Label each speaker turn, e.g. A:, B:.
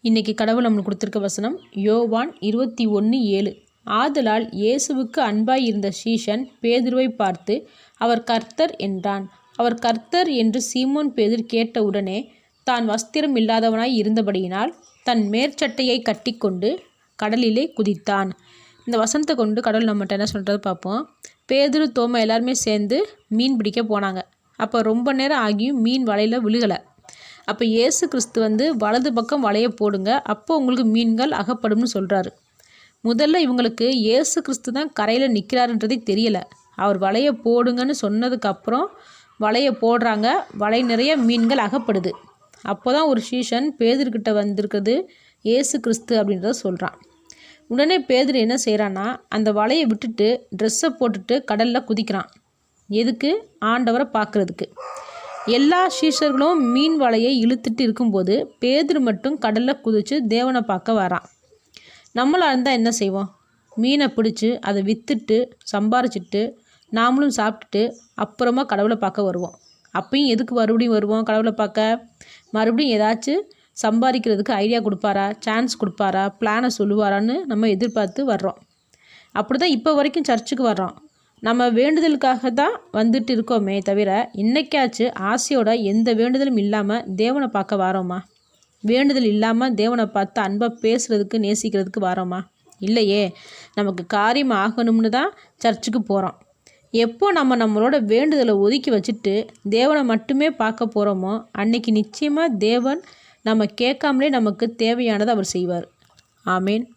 A: இன்றைக்கி கடவுள் நம்மளுக்கு கொடுத்துருக்க வசனம் யோவான் 21:7. ஆதலால் இயேசுவுக்கு அன்பாய் இருந்த சீஷன் பேதுருவை பார்த்து, அவர் கர்த்தர் என்றான். அவர் கர்த்தர் என்று சீமோன் பேதுரு கேட்டவுடனே தான் வஸ்திரம் இல்லாதவனாய் இருந்தபடியினால் தன் மேற்சட்டையை கட்டிக்கொண்டு கடலிலே குதித்தான். இந்த வசனத்தை கொண்டு கடவுள் நம்மகிட்ட என்ன சொல்கிறது பார்ப்போம். பேதுரு தோமா எல்லாருமே சேர்ந்து மீன் பிடிக்க போனாங்க. அப்போ ரொம்ப நேரம் ஆகியும் மீன் வலையில் விழுகலை. அப்போ இயேசு கிறிஸ்து வலது பக்கம் வலையை போடுங்க, அப்போ உங்களுக்கு மீன்கள் அகப்படும்னு சொல்கிறாரு. முதல்ல இவங்களுக்கு இயேசு கிறிஸ்து தான் கரையில் நிற்கிறாருன்றதே தெரியலை. அவர் வலையை போடுங்கன்னு சொன்னதுக்கப்புறம் வலையை போடுறாங்க. வலை நிறைய மீன்கள் அகப்படுது. அப்போ தான் ஒரு சீஷன் பேதுருக்கிட்ட வந்திருக்கிறது இயேசு கிறிஸ்து அப்படின்றத சொல்கிறான். உடனே பேதுரு என்ன செய்கிறான்னா, அந்த வலையை விட்டுட்டு ட்ரெஸ்ஸை போட்டுட்டு கடலில் குதிக்கிறான். எதுக்கு? ஆண்டவரை பார்க்குறதுக்கு. எல்லா சீஷர்களும் மீன் வலையை இழுத்துட்டு இருக்கும்போது பேதுரு மட்டும் கடலில் குதித்து தேவனை பார்க்க வரான். நம்மளாக இருந்தால் என்ன செய்வோம்? மீனை பிடிச்சி அதை விற்றுட்டு சம்பாரிச்சிட்டு நாமளும் சாப்பிட்டுட்டு அப்புறமா கடவுளை பார்க்க வருவோம். அப்பயும் எதுக்கு மறுபடியும் வருவோம் கடவுளை பார்க்க? மறுபடியும் ஏதாச்சும் சம்பாதிக்கிறதுக்கு ஐடியா கொடுப்பாரா, சான்ஸ் கொடுப்பாரா, பிளானை சொல்லுவாரான்னு நம்ம எதிர்பார்த்து வர்றோம். அப்படி தான் இப்போ வரைக்கும் சர்ச்சுக்கு வர்றோம். நம்ம வேண்டுதலுக்காக தான் வந்துட்டு இருக்கோமே தவிர இன்னைக்காச்சும் ஆசையோட எந்த வேண்டுதலும் இல்லாமல் தேவனை பார்க்க வாரோமா? வேண்டுதல் இல்லாமல் தேவனை பார்த்து அன்பாக பேசுகிறதுக்கு நேசிக்கிறதுக்கு வாரோமா? இல்லையே. நமக்கு காரியம் ஆகணும்னு தான் சர்ச்சுக்கு போகிறோம். எப்போ நம்மளோட வேண்டுதலை ஒதுக்கி வச்சுட்டு தேவனை மட்டுமே பார்க்க போகிறோமோ அன்னைக்கு நிச்சயமாக தேவன் நம்ம கேட்காமலே நமக்கு தேவையானதை அவர் செய்வார். ஆமேன்.